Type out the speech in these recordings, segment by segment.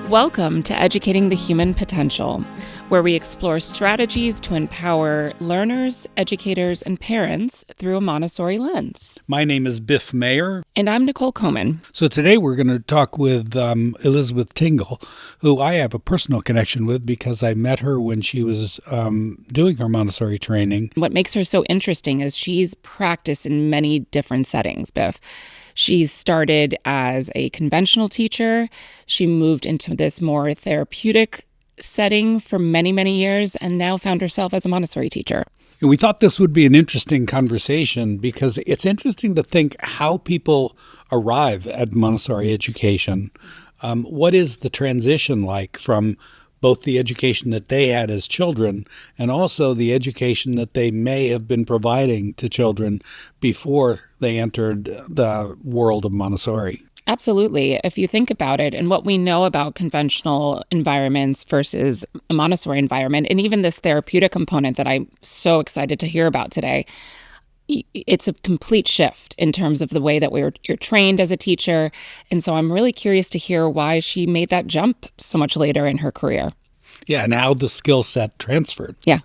Welcome to Educating the Human Potential, where we explore strategies to empower learners, educators, and parents through a Montessori lens. My name is Biff Maier. And I'm Nicole Coman. So today we're going to talk with Elizabeth Tingle, who I have a personal connection with because I met her when she was doing her Montessori training. What makes her so interesting is she's practiced in many different settings, Biff. She started as a conventional teacher. She moved into this more therapeutic setting for many, many years and now found herself as a Montessori teacher. And we thought this would be an interesting conversation because it's interesting to think how people arrive at Montessori education. What is the transition like from both the education that they had as children and also the education that they may have been providing to children before they entered the world of Montessori? Absolutely. If you think about it and what we know about conventional environments versus a Montessori environment, and even this therapeutic component that I'm so excited to hear about today, it's a complete shift in terms of the way that you're trained as a teacher. And so I'm really curious to hear why she made that jump so much later in her career. Yeah, and how the skill set transferred. Yeah.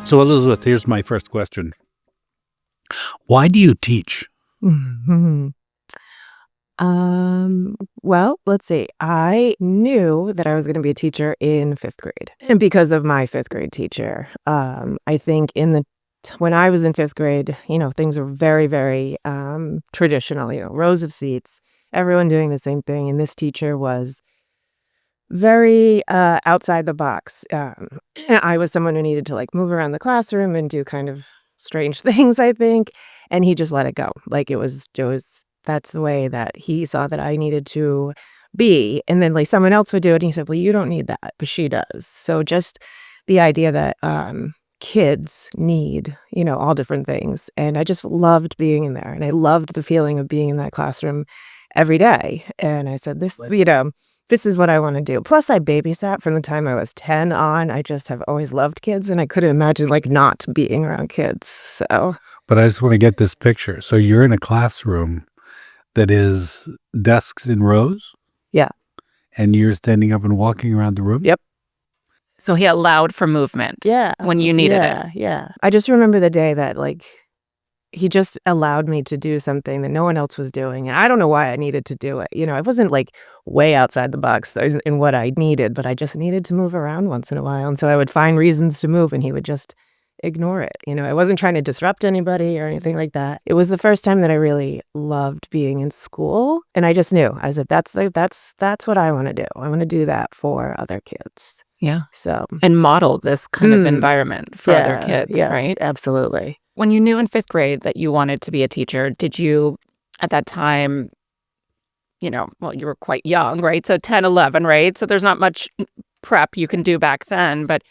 So Elizabeth, here's my first question. Why do you teach? Well, let's see. I knew that I was going to be a teacher in fifth grade, and because of my fifth grade teacher. I think when I was in fifth grade, things were very, very traditional, rows of seats, everyone doing the same thing. And this teacher was very outside the box. I was someone who needed to move around the classroom and do kind of strange things, I think. And he just let it go. That's the way that he saw that I needed to be. And then someone else would do it. And he said, well, you don't need that, but she does. So just the idea that kids need, all different things. And I just loved being in there. And I loved the feeling of being in that classroom every day. And I said, this is what I want to do. Plus, I babysat from the time I was 10 on. I just have always loved kids. And I couldn't imagine not being around kids. So, but I just want to get this picture. So you're in a classroom that is desks in rows? Yeah. And you're standing up and walking around the room? Yep. So he allowed for movement when you needed it. Yeah. I just remember the day that he just allowed me to do something that no one else was doing. And I don't know why I needed to do it. I wasn't way outside the box in what I needed, but I just needed to move around once in a while. And so I would find reasons to move and he would just ignore it. I wasn't trying to disrupt anybody or anything like that. It was the first time that I really loved being in school. And I just knew. I said, that's what I want to do. I want to do that for other kids. Yeah. So and model this kind of environment for other kids, right? Absolutely. When you knew in fifth grade that you wanted to be a teacher, did you at that time, you were quite young, right? So 10, 11, right? So there's not much prep you can do back then, but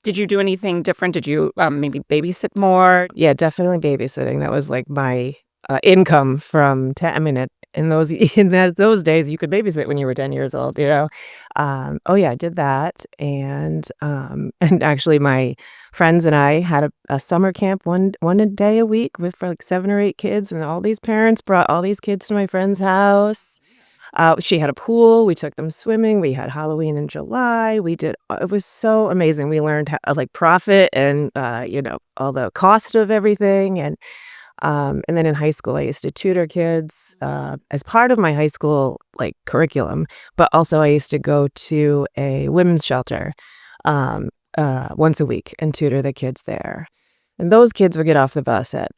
did you do anything different? Did you maybe babysit more? Yeah, definitely babysitting. That was my income from 10. I mean, in those days, you could babysit when you were 10 years old. Oh yeah, I did that, and actually, my friends and I had a summer camp one a day a week with for 7 or 8 kids, and all these parents brought all these kids to my friend's house. She had a pool. We took them swimming. We had Halloween in July. It was so amazing. We learned how profit and, all the cost of everything. And then in high school, I used to tutor kids as part of my high school curriculum. But also I used to go to a women's shelter once a week and tutor the kids there. And those kids would get off the bus at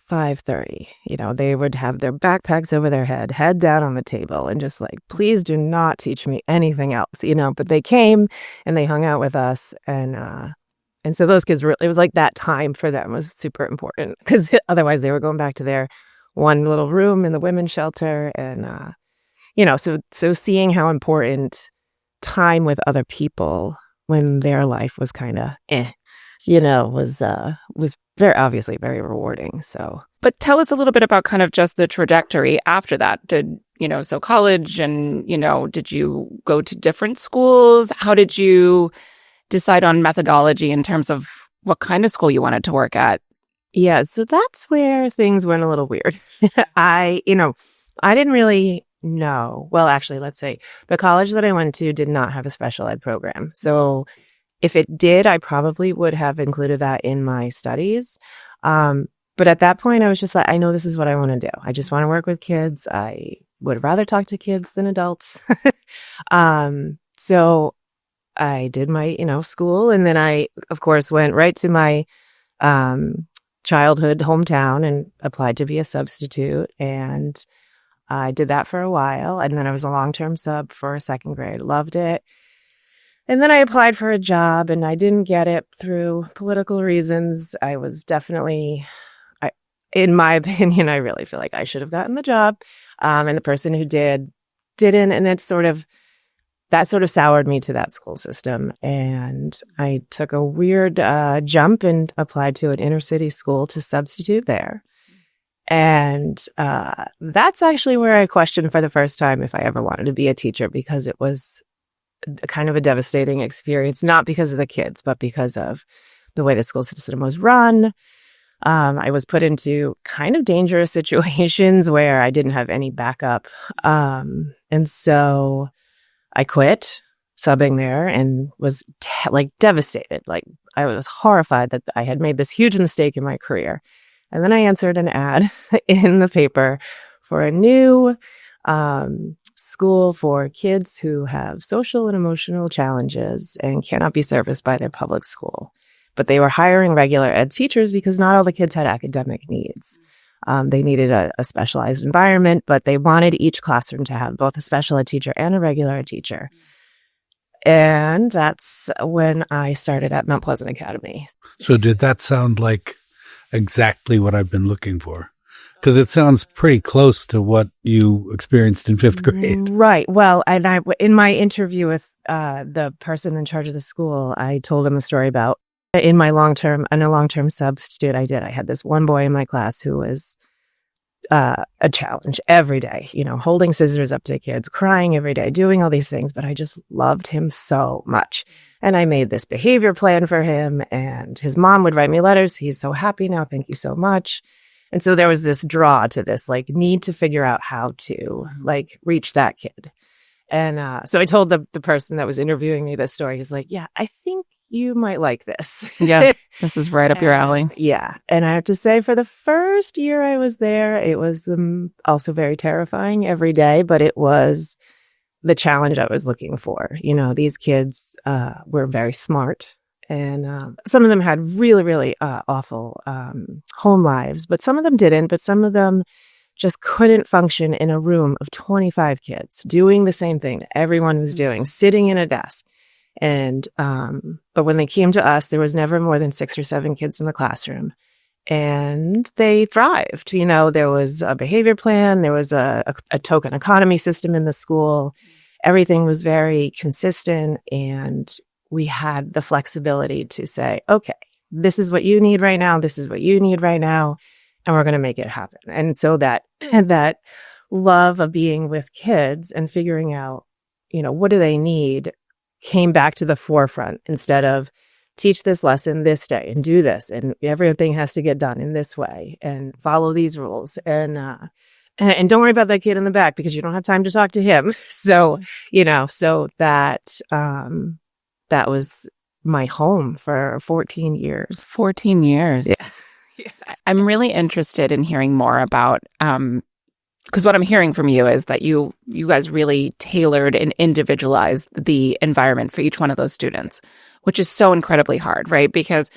5:30. They would have their backpacks over their head down on the table, and just please do not teach me anything else. But they came and they hung out with us, and so those kids it was that time for them was super important because otherwise they were going back to their one little room in the women's shelter, and so seeing how important time with other people when their life was kind of was very obviously very rewarding. So, but tell us a little bit about kind of just the trajectory after that. So college and, did you go to different schools? How did you decide on methodology in terms of what kind of school you wanted to work at? Yeah, so that's where things went a little weird. I didn't really No. Well, actually, let's say the college that I went to did not have a special ed program. So if it did, I probably would have included that in my studies. But at that point, I was just like, I know this is what I want to do. I just want to work with kids. I would rather talk to kids than adults. So I did my, school. And then I, of course, went right to my childhood hometown and applied to be a substitute. And I did that for a while. And then I was a long-term sub for second grade. Loved it. And then I applied for a job and I didn't get it through political reasons. I was definitely, in my opinion, I really feel like I should have gotten the job. And the person who didn't. And that sort of soured me to that school system. And I took a weird jump and applied to an inner city school to substitute there. And that's actually where I questioned for the first time if I ever wanted to be a teacher, because it was kind of a devastating experience, not because of the kids, but because of the way the school system was run. I was put into kind of dangerous situations where I didn't have any backup. And so I quit subbing there and was devastated. Like, I was horrified that I had made this huge mistake in my career. And then I answered an ad in the paper for a new school for kids who have social and emotional challenges and cannot be serviced by their public school. But they were hiring regular ed teachers because not all the kids had academic needs. They needed a specialized environment, but they wanted each classroom to have both a special ed teacher and a regular ed teacher. And that's when I started at Mount Pleasant Academy. So did that sound like exactly what I've been looking for? Because it sounds pretty close to what you experienced in fifth grade. Right. Well, and in my interview with the person in charge of the school, I told him a story about in a long-term substitute I had this one boy in my class who was a challenge every day, holding scissors up to kids, crying every day, doing all these things. But I just loved him so much. And I made this behavior plan for him, and his mom would write me letters. He's so happy now. Thank you so much. And so there was this draw to this, need to figure out how to, reach that kid. And so I told the person that was interviewing me this story. He's like, yeah, I think you might like this. Yeah, this is right up your alley. Yeah. And I have to say, for the first year I was there, it was also very terrifying every day, but it was the challenge I was looking for. These kids were very smart. And some of them had really, really awful home lives, but some of them didn't. But some of them just couldn't function in a room of 25 kids doing the same thing that everyone was doing, sitting in a desk. And but when they came to us, there was never more than 6 or 7 kids in the classroom. And they thrived. There was a behavior plan. There was a token economy system in the school. Everything was very consistent, and we had the flexibility to say, okay, this is what you need right now. This is what you need right now. And we're going to make it happen. And so that love of being with kids and figuring out, what do they need came back to the forefront instead of teach this lesson this day and do this. And everything has to get done in this way and follow these rules. And don't worry about that kid in the back because you don't have time to talk to him. So, so that was my home for 14 years. 14 years. Yeah. I'm really interested in hearing more about, because what I'm hearing from you is that you guys really tailored and individualized the environment for each one of those students, which is so incredibly hard, right? Because,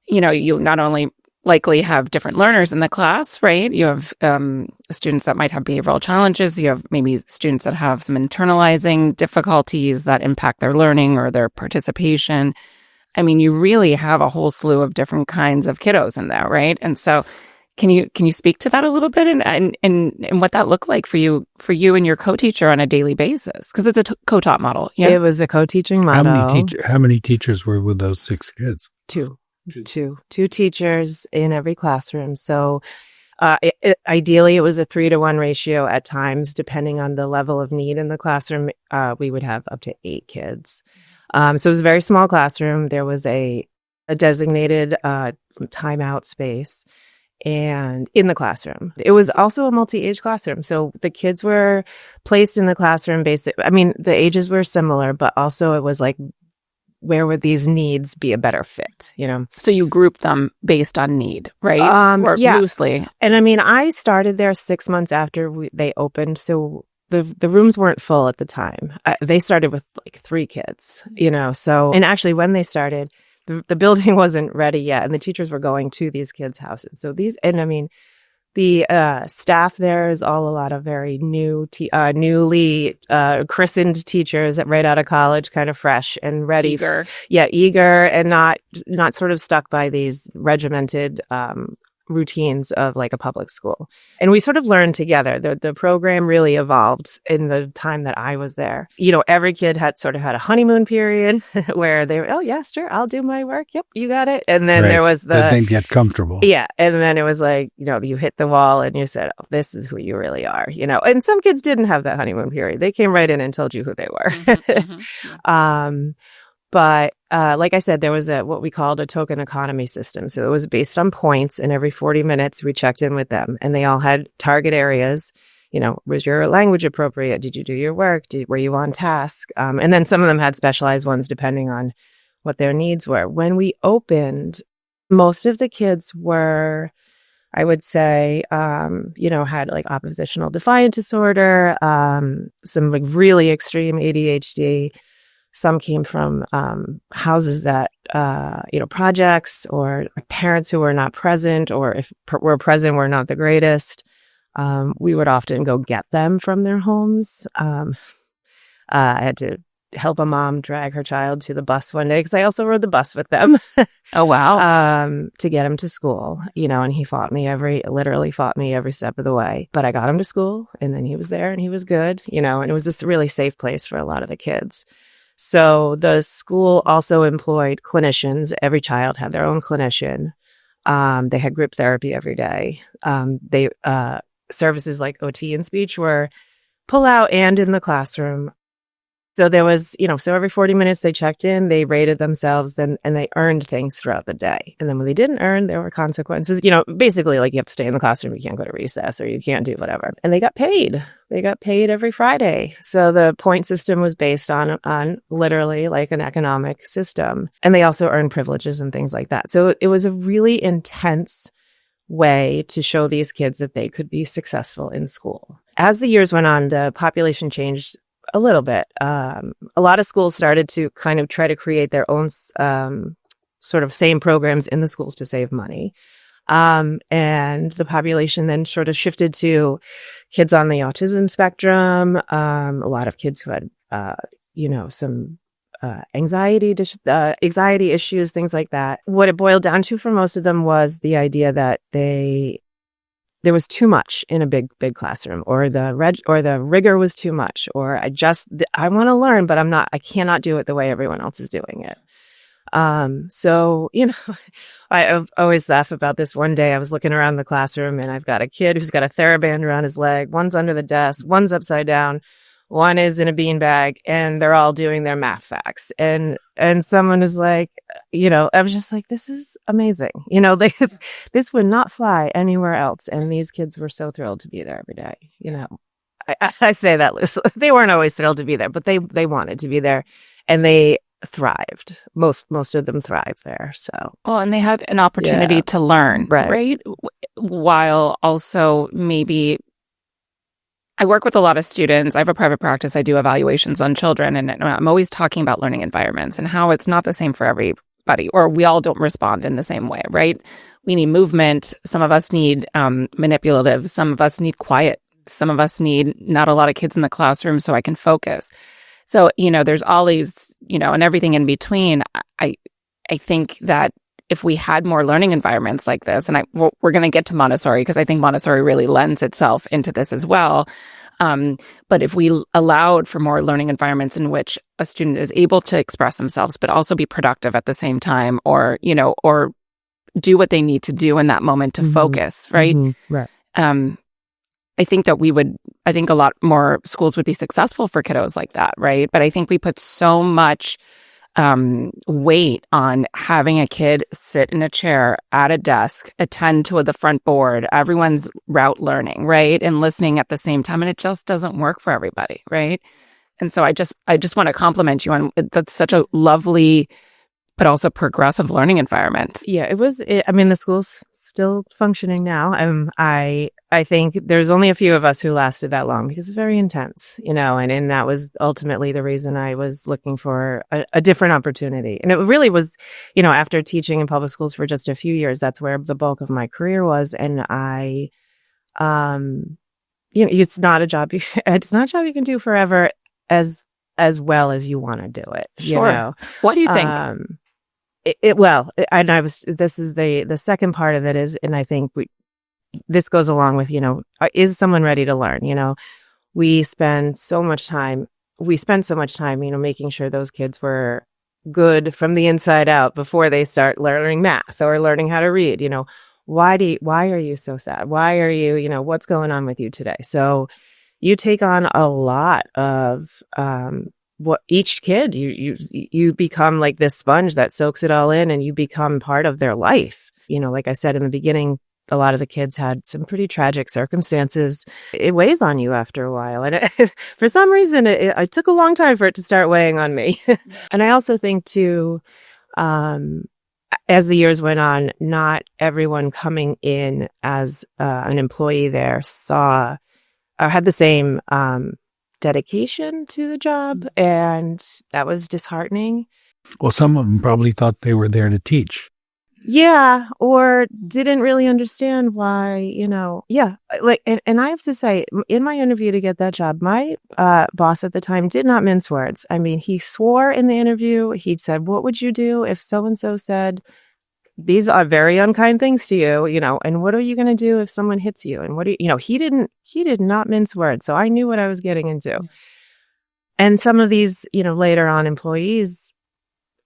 you not only likely have different learners in the class, right? You have students that might have behavioral challenges. You have maybe students that have some internalizing difficulties that impact their learning or their participation. I mean, you really have a whole slew of different kinds of kiddos in there, right? And so can you speak to that a little bit and what that looked like for you and your co-teacher on a daily basis? Because it's a co-taught model. Yeah? It was a co-teaching model. How many teachers were with those 6 kids? Two teachers in every classroom. So ideally, it was a 3-to-1 ratio at times, depending on the level of need in the classroom. We would have up to 8 kids. So it was a very small classroom. There was a designated timeout space. and in the classroom. It was also a multi-age classroom. So the kids were placed in the classroom I mean, the ages were similar, but also it was like, where would these needs be a better fit, you know? So you group them based on need, right? Or Yeah. loosely. And I mean, I started there 6 months after they opened. So the rooms weren't full at the time. They started with like 3 kids, you know? So, and actually when they started, the building wasn't ready yet, and the teachers were going to these kids' houses. So and I mean, the staff there is all a lot of very newly christened teachers right out of college, kind of fresh and ready. Eager and not sort of stuck by these regimented routines of like a public school. And we sort of learned together. The program really evolved in the time that I was there. You know, every kid had a honeymoon period where they were, oh yeah, sure, I'll do my work. Yep, you got it. And then there was Then they get comfortable. Yeah. And then it was like, you know, you hit the wall and you said, oh, this is who you really are, you know. And some kids didn't have that honeymoon period. They came right in and told you who they were. But like I said, there was what we called a token economy system. So it was based on points, and every 40 minutes we checked in with them, and they all had target areas. You know, was your language appropriate? Did you do your work? Were you on task? And then some of them had specialized ones depending on what their needs were. When we opened, most of the kids were, I would say, you know, had like oppositional defiant disorder, some like really extreme ADHD. Some came from houses that, you know, projects, or parents who were not present, or if were present, were not the greatest. We would often go get them from their homes. I had to help a mom drag her child to the bus one day, because I also rode the bus with them. Oh, wow. To get him to school, you know, and he literally fought me every step of the way. But I got him to school, and then he was there and he was good, you know, and it was just a really safe place for a lot of the kids. So the school also employed clinicians. Every child had their own clinician. They had group therapy every day. Services like OT and speech were pull out and in the classroom. So there was, you know, so every 40 minutes they checked in, they rated themselves, and they earned things throughout the day. And then when they didn't earn, there were consequences. You know, basically like you have to stay in the classroom, you can't go to recess, or you can't do whatever. And they got paid. They got paid every Friday. So the point system was based on literally like an economic system. And they also earned privileges and things like that. So it was a really intense way to show these kids that they could be successful in school. As the years went on, the population changed a little bit. A lot of schools started to kind of try to create their own sort of same programs in the schools to save money. And the population then sort of shifted to kids on the autism spectrum, a lot of kids who had, you know, some anxiety issues, things like that. What it boiled down to for most of them was the idea that there was too much in a big classroom, or the rigor was too much, or I want to learn, but I cannot do it the way everyone else is doing it. So, you know, I always laugh about this. One day I was looking around the classroom, and I've got a kid who's got a TheraBand around his leg. One's under the desk, one's upside down, one is in a beanbag, and they're all doing their math facts. And someone was like, you know, I was just like, this is amazing. You know, this would not fly anywhere else. And these kids were so thrilled to be there every day. You know, I say that loosely. They weren't always thrilled to be there, but they wanted to be there, and they thrived. Most of them thrived there. So, well, and they had an opportunity to learn, right? While also maybe, I work with a lot of students. I have a private practice. I do evaluations on children, and I'm always talking about learning environments and how it's not the same for everybody, or we all don't respond in the same way, right? We need movement. Some of us need manipulative. Some of us need quiet. Some of us need not a lot of kids in the classroom so I can focus. So, you know, there's all these, you know, and everything in between. I think that if we had more learning environments like this, and we're going to get to Montessori, because I think Montessori really lends itself into this as well. But if we allowed for more learning environments in which a student is able to express themselves, but also be productive at the same time, or, you know, or do what they need to do in that moment to focus, right? Mm-hmm. Right. I think that I think a lot more schools would be successful for kiddos like that, right? But I think we put so much weight on having a kid sit in a chair at a desk, attend to the front board, everyone's route learning, right? And listening at the same time. And it just doesn't work for everybody, right? And so I just want to compliment you on that's such a lovely but also progressive learning environment. Yeah, I mean, the school's still functioning now. I think there's only a few of us who lasted that long because it's very intense, and that was ultimately the reason I was looking for a different opportunity. And it really was, after teaching in public schools for just a few years, that's where the bulk of my career was. And it's not a job it's not a job you can do forever as well as you want to do it. Sure. What do you think? This is the second part of it is, and I think this goes along with, is someone ready to learn? We spend so much time, making sure those kids were good from the inside out before they start learning math or learning how to read. Why are you so sad? Why are you, what's going on with you today? So you take on a lot of, what each kid, you become like this sponge that soaks it all in, and you become part of their life. Like I said in the beginning, a lot of the kids had some pretty tragic circumstances. It weighs on you after a while. And for some reason, it took a long time for it to start weighing on me. And I also think too, as the years went on, not everyone coming in as an employee there saw or had the same dedication to the job, and that was disheartening. Well, some of them probably thought they were there to teach. Yeah, or didn't really understand why, and I have to say, in my interview to get that job, my boss at the time did not mince words. I mean, he swore in the interview. He said, "What would you do if so-and-so said, these are very unkind things to you, and what are you going to do if someone hits you? And what do you, he did not mince words." So I knew what I was getting into. And some of these, later on employees,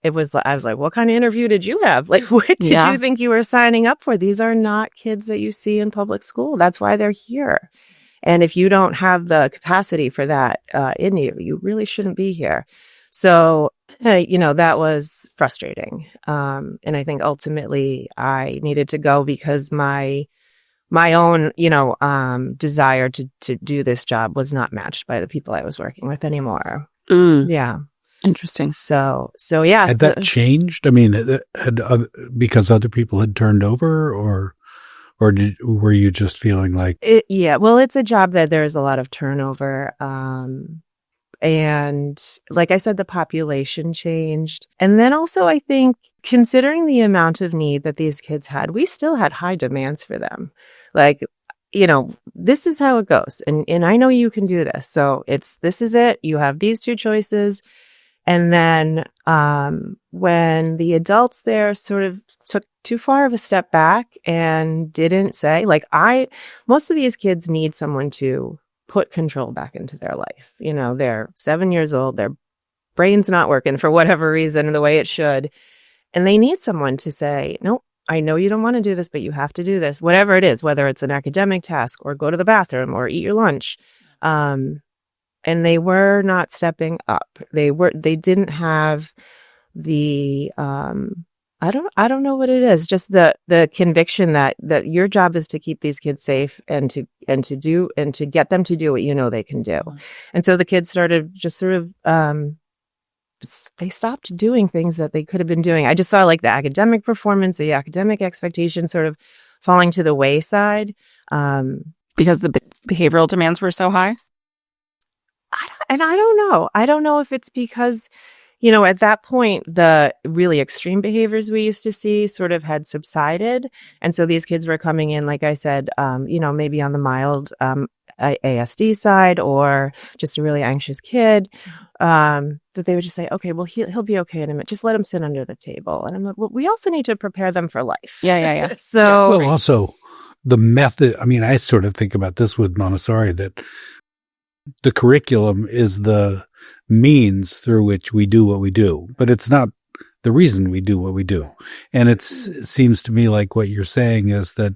I was like, what kind of interview did you have? Like, what did you think you were signing up for? These are not kids that you see in public school. That's why they're here. And if you don't have the capacity for that in you, you really shouldn't be here. So, that was frustrating. And I think ultimately I needed to go because my own, desire to do this job was not matched by the people I was working with anymore. Yeah. Interesting. So yeah. Had that changed? I mean, because other people had turned over, or were you just feeling like? Well, it's a job that there's a lot of turnover. And like I said, the population changed. And then also, I think, considering the amount of need that these kids had, we still had high demands for them. Like, this is how it goes. And I know you can do this. So this is it. You have these two choices. And then when the adults there sort of took too far of a step back and didn't say, most of these kids need someone to put control back into their life. They're 7 years old, their brain's not working for whatever reason the way it should. And they need someone to say, no, I know you don't want to do this, but you have to do this, whatever it is, whether it's an academic task or go to the bathroom or eat your lunch. And they were not stepping up. They didn't have the, I don't know what it is. Just the conviction that your job is to keep these kids safe and to get them to do what they can do. And so the kids started just sort of, they stopped doing things that they could have been doing. I just saw the academic performance, the academic expectations sort of falling to the wayside. Because the behavioral demands were so high? I don't know. I don't know if it's because, at that point, the really extreme behaviors we used to see sort of had subsided. And so these kids were coming in, like I said, maybe on the mild ASD side or just a really anxious kid, that they would just say, okay, well, he'll be okay in a minute. Just let him sit under the table. And I'm like, well, we also need to prepare them for life. Yeah. So, well, also the method, I mean, I sort of think about this with Montessori, that the curriculum is the means through which we do what we do, but it's not the reason we do what we do. And it seems to me like what you're saying is that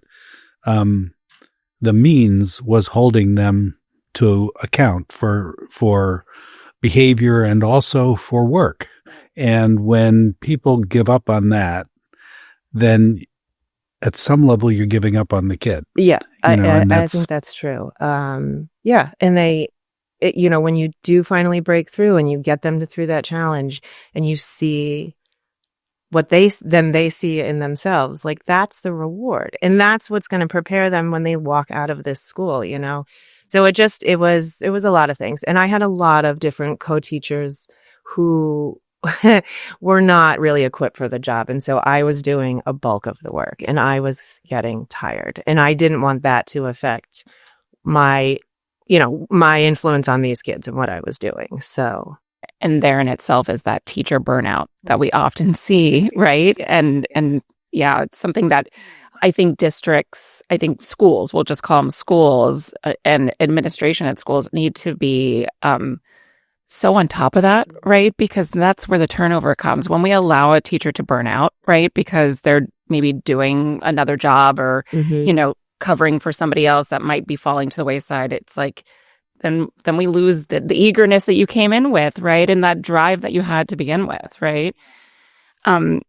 the means was holding them to account for behavior and also for work. And when people give up on that, then at some level you're giving up on the kid. Yeah, And I think that's true. Yeah, and when you do finally break through and you get them through that challenge, and you see what they see in themselves, like that's the reward, and that's what's going to prepare them when they walk out of this school. So it was a lot of things, and I had a lot of different co-teachers who were not really equipped for the job. And so I was doing a bulk of the work, and I was getting tired, and I didn't want that to affect my influence on these kids and what I was doing. So, and there in itself is that teacher burnout that we often see, right? And yeah, it's something that I think schools, we'll just call them schools, and administration at schools need to be so on top of that, right? Because that's where the turnover comes. When we allow a teacher to burn out, right? Because they're maybe doing another job or, covering for somebody else that might be falling to the wayside. It's like, then we lose the eagerness that you came in with, right? And that drive that you had to begin with, right? I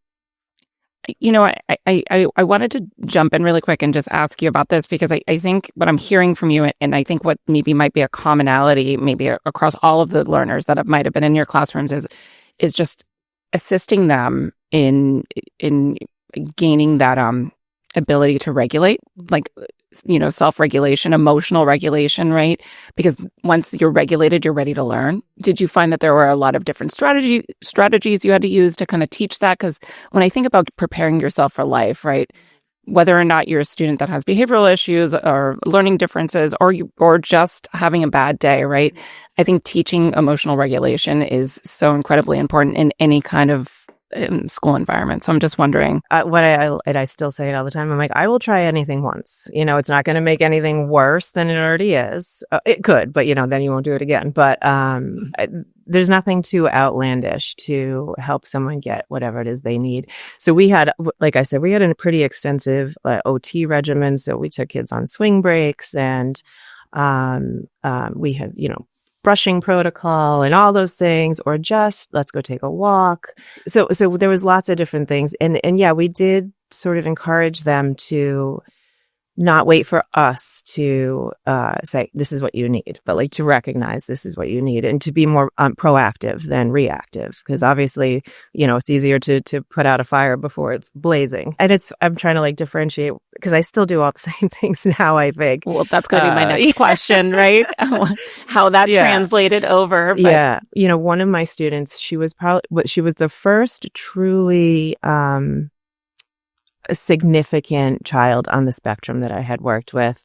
wanted to jump in really quick and just ask you about this, because I think what I'm hearing from you, and I think what maybe might be a commonality, maybe across all of the learners that might have been in your classrooms, is just assisting them in gaining that ability to regulate, like, self-regulation, emotional regulation, right? Because once you're regulated, you're ready to learn. Did you find that there were a lot of different strategies you had to use to kind of teach that? Because when I think about preparing yourself for life, right, whether or not you're a student that has behavioral issues or learning differences, or just having a bad day, right, I think teaching emotional regulation is so incredibly important in any kind of school environment. So I'm just wondering. I still say it all the time. I'm like, I will try anything once. It's not going to make anything worse than it already is. It could, but then you won't do it again. But there's nothing too outlandish to help someone get whatever it is they need. So we had, like I said, we had a pretty extensive OT regimen. So we took kids on swing breaks, and we had, brushing protocol and all those things, or just let's go take a walk. So there was lots of different things. And yeah, we did sort of encourage them to not wait for us to say, this is what you need, but like to recognize this is what you need, and to be more proactive than reactive. Because obviously, it's easier to put out a fire before it's blazing. And I'm trying to like differentiate, because I still do all the same things now, I think. Well, that's going to be my next question, right? How that translated over. But. Yeah. One of my students, she was the first truly a significk child on the spectrum that I had worked with.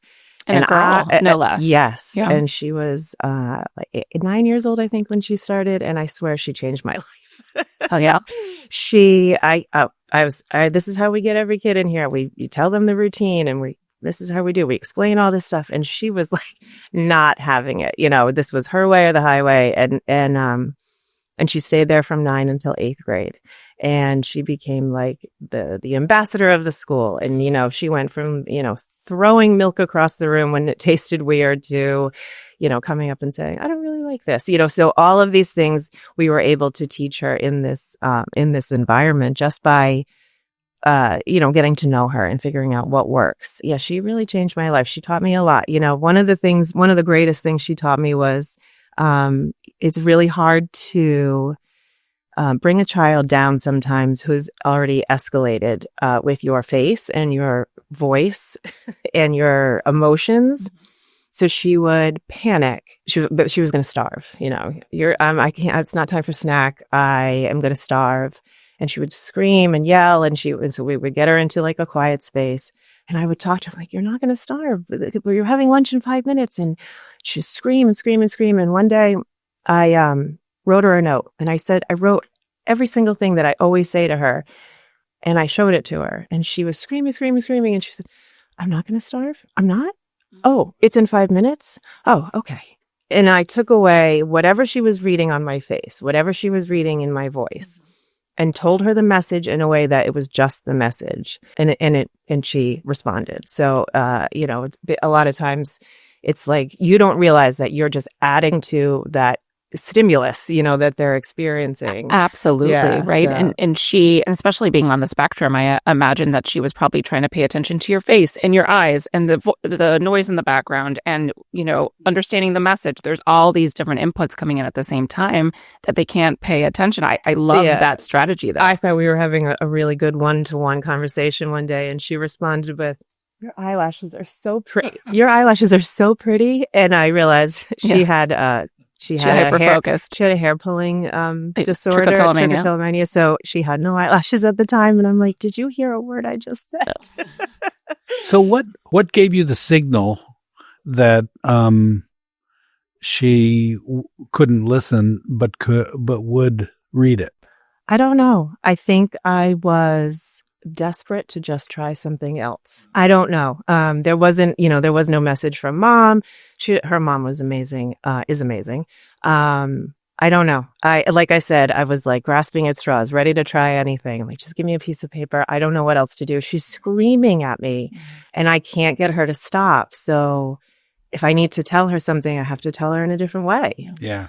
And a girl, no less. Yes. Yeah. And she was 9 years old, I think, when she started. And I swear she changed my life. Oh, yeah. This is how we get every kid in here. You tell them the routine, and this is how we do. We explain all this stuff. And she was like not having it. This was her way or the highway. And she stayed there from 9 until 8th grade. And she became like the ambassador of the school. And, she went from, throwing milk across the room when it tasted weird to, coming up and saying, I don't really like this. So all of these things we were able to teach her in this environment just by, getting to know her and figuring out what works. Yeah, she really changed my life. She taught me a lot. One of the greatest things she taught me was it's really hard to bring a child down sometimes who's already escalated with your face and your voice and your emotions. So she would panic. But she was going to starve. I can't. It's not time for snack. I am going to starve. And she would scream and yell, and so we would get her into like a quiet space. And I would talk to her like, "You're not going to starve. You're having lunch in 5 minutes." And she'd scream and scream and scream. And one day, I wrote her a note, and I wrote every single thing that I always say to her, and I showed it to her, and she was screaming, screaming, screaming, and she said, "I'm not going to starve. I'm not. Oh, it's in 5 minutes. Oh, okay." And I took away whatever she was reading on my face, whatever she was reading in my voice, and told her the message in a way that it was just the message, and she responded. So, a lot of times it's like you don't realize that you're just adding to that stimulus, that they're experiencing. Absolutely, Yeah, right? so And she, and especially being on the spectrum, I imagine that she was probably trying to pay attention to your face and your eyes and the noise in the background and, understanding the message. There's all these different inputs coming in at the same time that they can't pay attention. I love yeah, that strategy though. I thought we were having a really good one-to-one conversation one day, and she responded with, "Your eyelashes are so pretty. Your eyelashes are so pretty." And I realized she Yeah. had She hyper-focused. she had a hair pulling disorder, Trichotillomania. trichotillomania, so she had no eyelashes at the time. And I'm like, "Did you hear a word I just said?" So what gave you the signal that she couldn't listen but would read it? I don't know. I think I was desperate to just try something else. I don't know. There was no message from mom. Her mom was amazing, is amazing. I don't know. Like I said, I was like grasping at straws, ready to try anything. I'm like, just give me a piece of paper. I don't know what else to do. She's screaming at me and I can't get her to stop. So if I need to tell her something, I have to tell her in a different way. Yeah.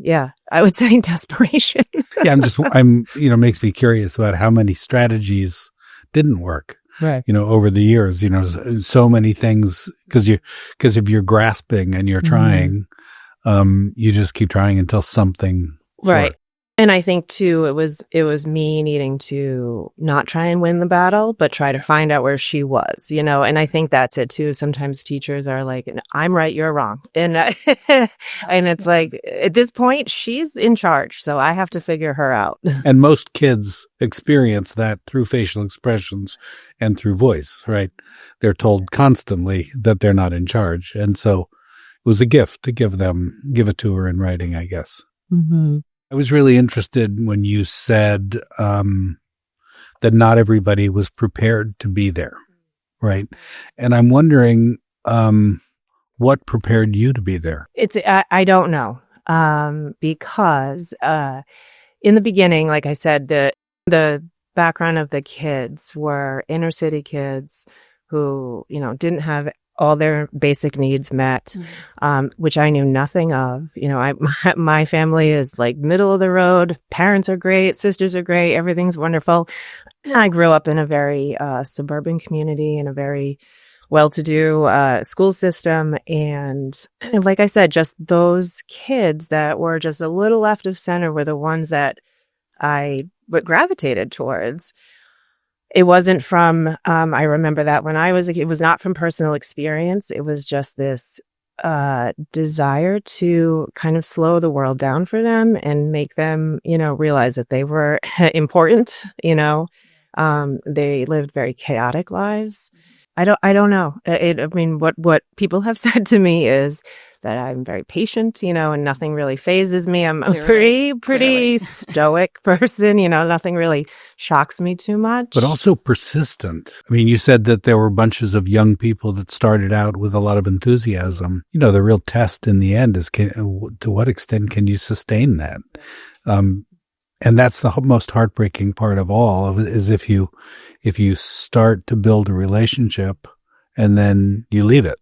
Yeah, I would say desperation. Yeah. Makes me curious about how many strategies didn't work, Right. over the years, so many things, because if you're grasping and you're trying, you just keep trying until something Right. works. And I think too, it was me needing to not try and win the battle, but try to find out where she was, and I think that's it too. Sometimes teachers are like, I'm right, you're wrong. And, and it's like, at this point, she's in charge. So I have to figure her out. And most kids experience that through facial expressions and through voice, right? They're told constantly that they're not in charge. And so it was a gift to give it to her in writing, I guess. Mm-hmm. I was really interested when you said that not everybody was prepared to be there, right? And I'm wondering what prepared you to be there? I don't know, because in the beginning, like I said, the background of the kids were inner city kids who, didn't have all their basic needs met, which I knew nothing of. My family is like middle of the road. Parents are great. Sisters are great. Everything's wonderful. I grew up in a very suburban community in a very well-to-do school system. And like I said, just those kids that were just a little left of center were the ones that I gravitated towards. It wasn't from, I remember that when I was a kid, it was not from personal experience. It was just this desire to kind of slow the world down for them and make them, realize that they were important, they lived very chaotic lives. I don't know. What people have said to me is that I'm very patient, and nothing really phases me. I'm a pretty stoic person, nothing really shocks me too much. But also persistent. I mean, you said that there were bunches of young people that started out with a lot of enthusiasm. The real test in the end is to what extent can you sustain that? And that's the most heartbreaking part of all, is if you start to build a relationship and then you leave it.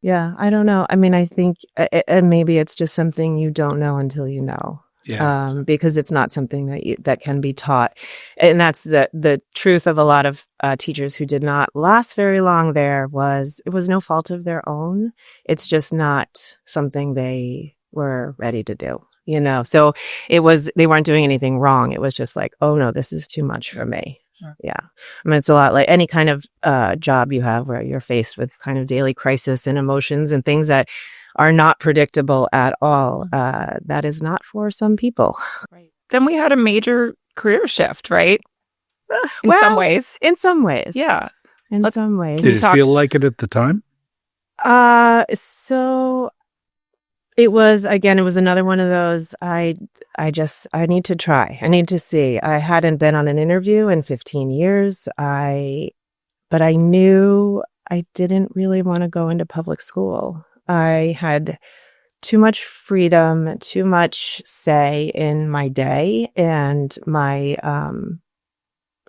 Yeah, I don't know. I mean, I think, and maybe it's just something you don't know until you know. Yeah. Because it's not something that can be taught. And that's the truth of a lot of teachers who did not last very long there. It was no fault of their own. It's just not something they were ready to do. So they weren't doing anything wrong. It was just like, oh no, this is too much for me. Sure. Yeah. I mean, it's a lot like any kind of job you have where you're faced with kind of daily crisis and emotions and things that are not predictable at all. That is not for some people. Right. Then we had a major career shift, right? In some ways. In some ways. Yeah. In some ways. Did it feel like it at the time? So it was another one of those, I need to try. I need to see. I hadn't been on an interview in 15 years. But I knew I didn't really want to go into public school. I had too much freedom, too much say in my day and my,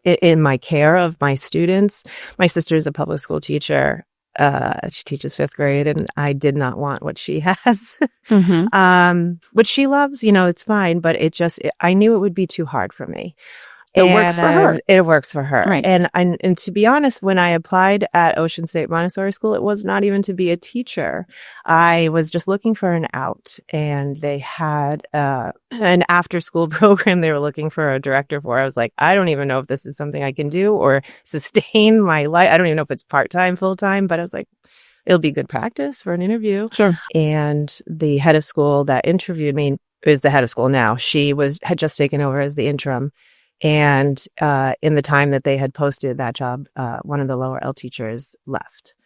in my care of my students. My sister is a public school teacher. She teaches 5th grade, and I did not want what she has. Mm-hmm. Which she loves, it's fine, but I knew it would be too hard for me. It works for her. It works for her. Right. And to be honest, when I applied at Ocean State Montessori School, it was not even to be a teacher. I was just looking for an out, and they had an after school program they were looking for a director for. I was like, I don't even know if this is something I can do or sustain my life. I don't even know if it's part-time, full-time, but I was like, it'll be good practice for an interview. Sure. And the head of school that interviewed me is the head of school now. She had just taken over as the interim. And in the time that they had posted that job, one of the lower L teachers left.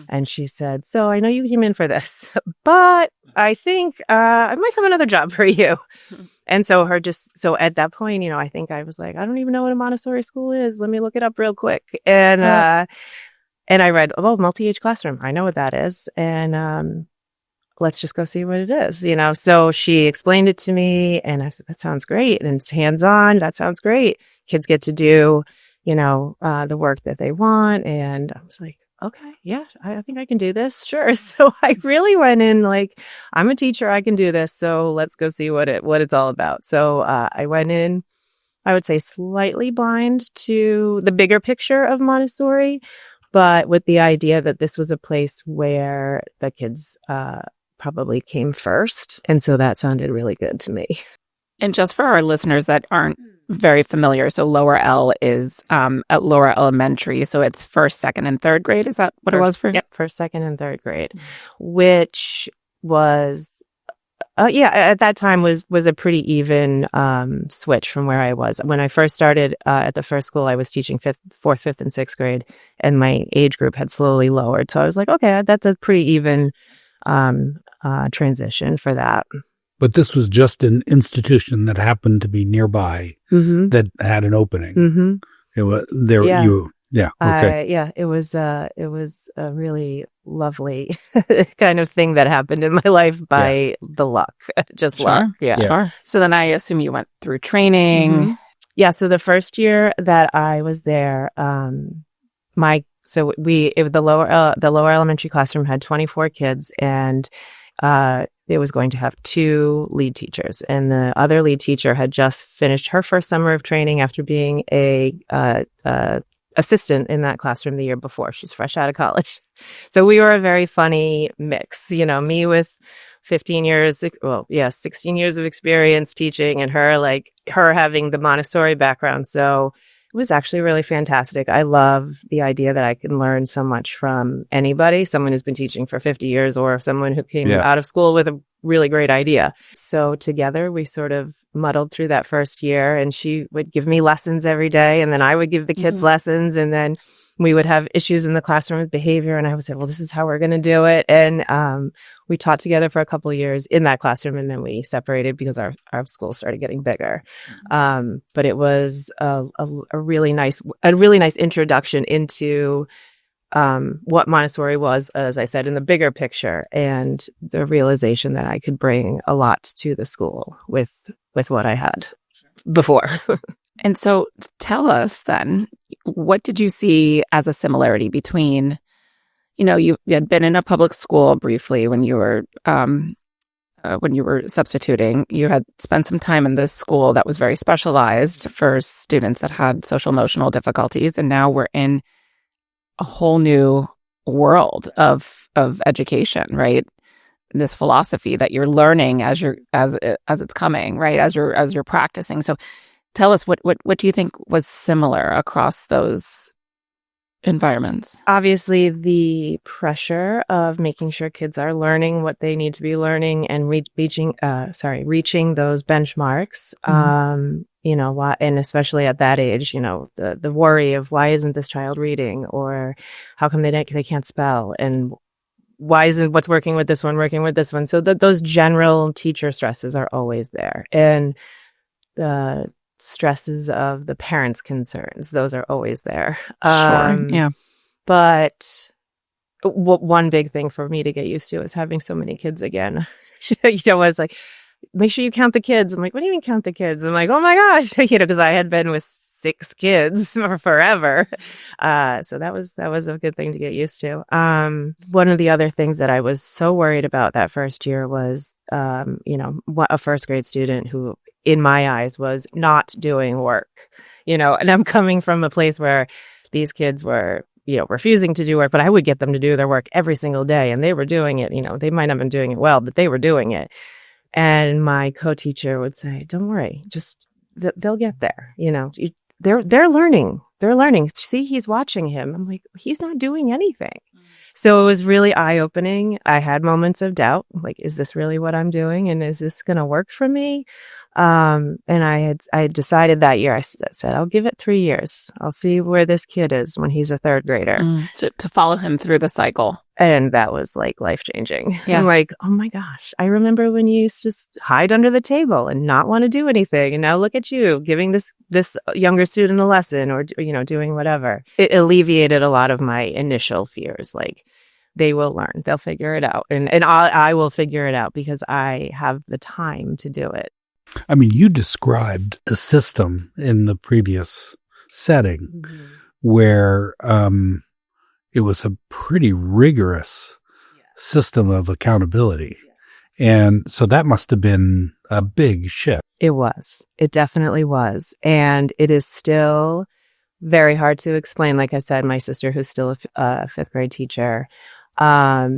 And she said, so I know you came in for this, but I think I might have another job for you. And so at that point, I think I was like, I don't even know what a Montessori school is. Let me look it up real quick. And I read, multi-age classroom. I know what that is. And let's just go see what it is, So she explained it to me, and I said, that sounds great. And it's hands-on. That sounds great. Kids get to do, the work that they want. And I was like, okay, yeah, I think I can do this. Sure. So I really went in like, I'm a teacher. I can do this. So let's go see what it's all about. So I went in, I would say slightly blind to the bigger picture of Montessori, but with the idea that this was a place where the kids probably came first. And so that sounded really good to me. And just for our listeners that aren't very familiar, so lower L is at lower elementary. So it's first, second, and third grade. Is that what it was for? Yep, first, second, and third grade, which was, at that time was a pretty even switch from where I was. When I first started at the first school, I was teaching 4th, 5th, and 6th grade, and my age group had slowly lowered. So I was like, okay, that's a pretty even transition for that. But this was just an institution that happened to be nearby that had an opening. Mm-hmm. It was there. Yeah. Okay. It was a really lovely kind of thing that happened in my life by the luck, just luck. Yeah. Sure. So then I assume you went through training. Mm-hmm. Yeah. So the first year that I was there, the lower elementary classroom had 24 kids, and it was going to have 2 lead teachers, and the other lead teacher had just finished her first summer of training after being a assistant in that classroom the year before. She's fresh out of college. So we were a very funny mix, me with 16 years of experience teaching, and her having the Montessori background. So it was actually really fantastic. I love the idea that I can learn so much from anybody, someone who's been teaching for 50 years or someone who came out of school with a really great idea. So together we sort of muddled through that first year, and she would give me lessons every day, and then I would give the kids lessons, and then we would have issues in the classroom with behavior, and I would say, well, this is how we're going to do it. And we taught together for a couple of years in that classroom, and then we separated because our school started getting bigger. But it was a really nice introduction into what Montessori was, as I said, in the bigger picture, and the realization that I could bring a lot to the school with what I had before. And so tell us then, what did you see as a similarity between, you had been in a public school briefly when you were substituting. You had spent some time in this school that was very specialized for students that had social emotional difficulties, and now we're in a whole new world of education, right? This philosophy that you're learning as it's coming, right? As you're practicing. So tell us, what do you think was similar across those environments? Obviously, the pressure of making sure kids are learning what they need to be learning and reaching those benchmarks. And especially at that age, the worry of why isn't this child reading, or how come they can't spell, and why isn't what's working with this one working with this one? So those general teacher stresses are always there, and the stresses of the parents' concerns, those are always there. Sure. Yeah. But one big thing for me to get used to is having so many kids again. I was like, make sure you count the kids. I'm like, what do you mean count the kids? I'm like, oh my gosh, because I had been with 6 kids for forever. So that was a good thing to get used to. One of the other things that I was so worried about that first year was, a first grade student who, in my eyes, was not doing work, and I'm coming from a place where these kids were, refusing to do work, but I would get them to do their work every single day, and they were doing it. They might not have been doing it well, but they were doing it. And my co-teacher would say, don't worry, just they'll get there. They're learning. They're learning. See, he's watching him. I'm like, he's not doing anything. So it was really eye-opening. I had moments of doubt, like, is this really what I'm doing? And is this going to work for me? And I had decided that year, I said, I'll give it 3 years. I'll see where this kid is when he's a third grader. To follow him through the cycle. And that was like life-changing. Yeah. I'm like, oh my gosh, I remember when you used to hide under the table and not want to do anything. And now look at you giving this younger student a lesson or, doing whatever. It alleviated a lot of my initial fears. Like, they will learn, they'll figure it out. And I will figure it out because I have the time to do it. I mean, you described a system in the previous setting where it was a pretty rigorous system of accountability. And so that must have been a big shift. It was. It definitely was. And it is still very hard to explain. Like I said, my sister, who's still a fifth grade teacher, what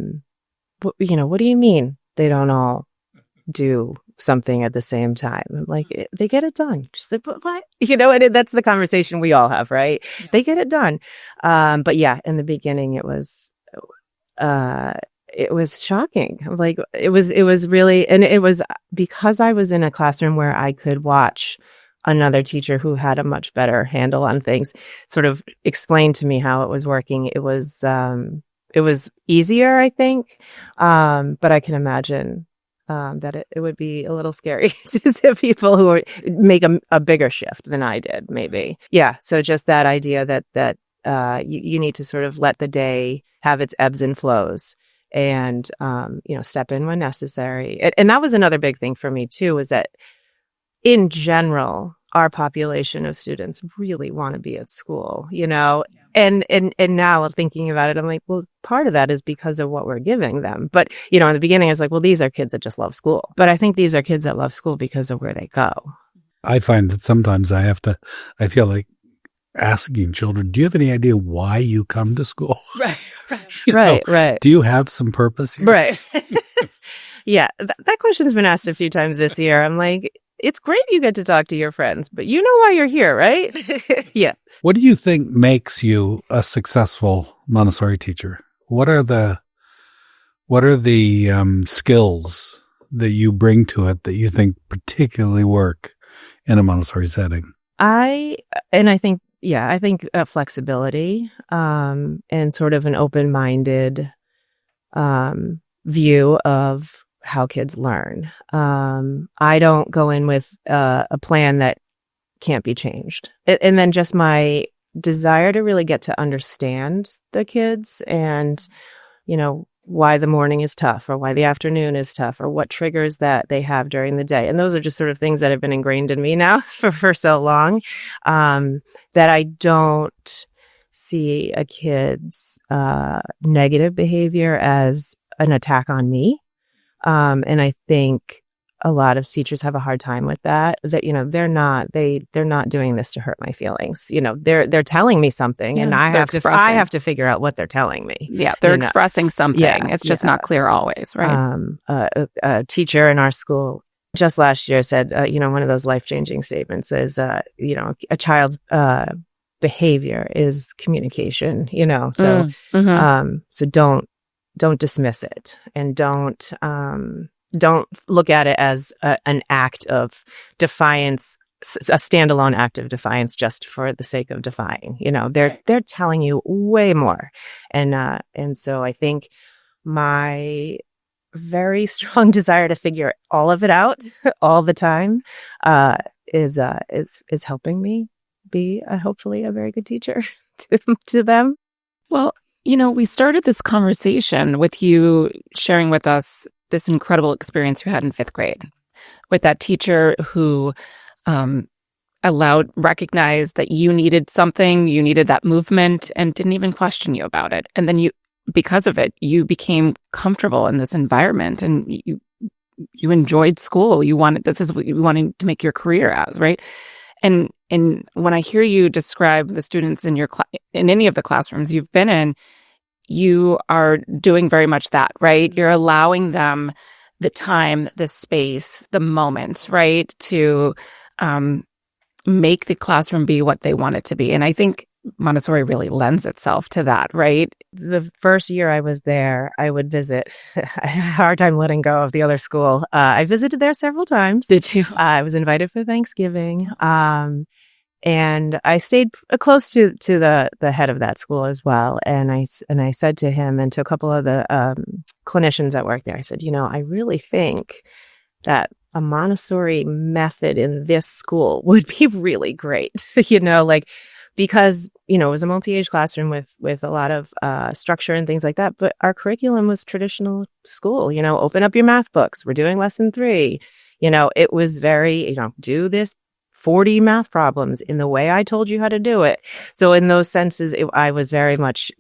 do you mean they don't all do something at the same time? I'm like, they get it done. She's like, but what? And that's the conversation we all have, right? Yeah. They get it done. But yeah, in the beginning, it was shocking. Like, it was really, and it was because I was in a classroom where I could watch another teacher who had a much better handle on things sort of explain to me how it was working. It was easier, I think. But I can imagine that it would be a little scary to see people who make a bigger shift than I did, maybe. Yeah. So just that idea that you need to sort of let the day have its ebbs and flows and, step in when necessary. And that was another big thing for me too, was that in general, our population of students really want to be at school, And now thinking about it, I'm like, well, part of that is because of what we're giving them. But, in the beginning, I was like, well, these are kids that just love school. But I think these are kids that love school because of where they go. I find that sometimes I feel like asking children, do you have any idea why you come to school? Right. Right. Do you have some purpose here? Right. Yeah. That question's been asked a few times this year. I'm like, it's great you get to talk to your friends, but you know why you're here, right? Yeah. What do you think makes you a successful Montessori teacher? What are the skills that you bring to it that you think particularly work in a Montessori setting? I think flexibility, and sort of an open-minded view of how kids learn. I don't go in with a plan that can't be changed. And then just my desire to really get to understand the kids and, why the morning is tough or why the afternoon is tough or what triggers that they have during the day. And those are just sort of things that have been ingrained in me now for so long, that I don't see a kid's negative behavior as an attack on me. And I think a lot of teachers have a hard time with that, they're not doing this to hurt my feelings. They're telling me something and I have to figure out what they're telling me. Yeah. They're expressing something. Yeah, it's just not clear always. Right. A teacher in our school just last year said, one of those life-changing statements is, a child's, behavior is communication, so, so don't dismiss it and don't look at it as an act of defiance, a standalone act of defiance just for the sake of defying. They're telling you way more. And so I think my very strong desire to figure all of it out all the time is helping me be hopefully a very good teacher to them. Well, we started this conversation with you sharing with us this incredible experience you had in fifth grade. with that teacher who recognized that you needed something, you needed that movement, and didn't even question you about it. And then because of it, you became comfortable in this environment, and you enjoyed school. This is what you wanted to make your career as, right? And when I hear you describe the students in in any of the classrooms you've been in, you are doing very much that, right? You're allowing them the time, the space, the moment, right, to make the classroom be what they want it to be. And I think Montessori really lends itself to that, right? The first year I was there, I would visit. I had a hard time letting go of the other school. I visited there several times. Did you? I was invited for Thanksgiving. And I stayed close to the head of that school as well. And I said to him and to a couple of the clinicians that worked there, I said, I really think that a Montessori method in this school would be really great, because, it was a multi-age classroom with a lot of structure and things like that. But our curriculum was traditional school, open up your math books. We're doing lesson 3. It was very, do this 40 math problems in the way I told you how to do it. So in those senses, I was very much,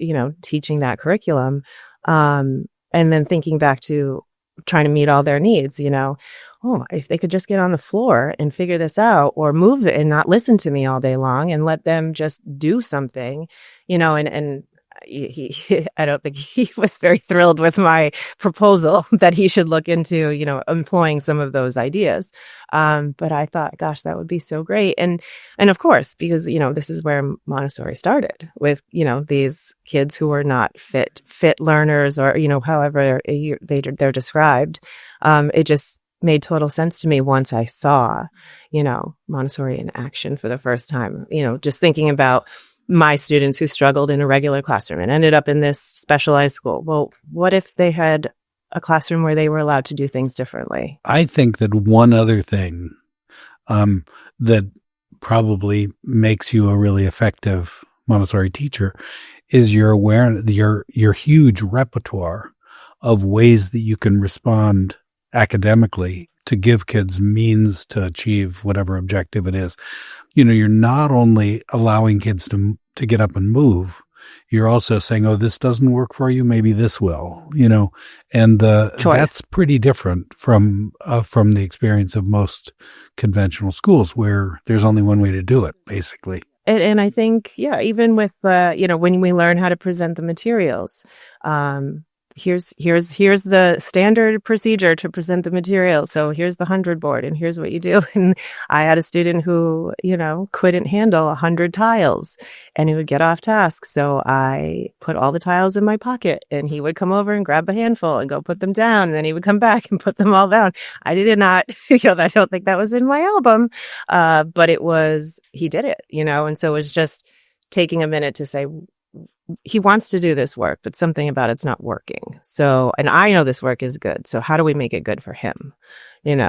teaching that curriculum. And then thinking back to trying to meet all their needs, if they could just get on the floor and figure this out, or move it and not listen to me all day long and let them just do something, and I don't think he was very thrilled with my proposal that he should look into, employing some of those ideas. But I thought, gosh, that would be so great. And of course, because, this is where Montessori started with, these kids who were not fit learners, or, however they're described. It just made total sense to me once I saw, Montessori in action for the first time, just thinking about my students who struggled in a regular classroom and ended up in this specialized school. Well, what if they had a classroom where they were allowed to do things differently? I think that one other thing that probably makes you a really effective Montessori teacher is your awareness, your huge repertoire of ways that you can respond academically to give kids means to achieve whatever objective it is. You're not only allowing kids to get up and move, you're also saying, oh, this doesn't work for you, maybe this will, and that's pretty different from the experience of most conventional schools where there's only one way to do it, basically. And I think, even with, when we learn how to present the materials, here's the standard procedure to present the material. So here's the 100 board, and here's what you do. And I had a student who, couldn't handle 100 tiles, and he would get off task. So I put all the tiles in my pocket, and he would come over and grab a handful and go put them down. And then he would come back and put them all down. I did not, I don't think that was in my album. But he did it, and so it was just taking a minute to say, he wants to do this work, but something about it's not working. So, and I know this work is good. So how do we make it good for him?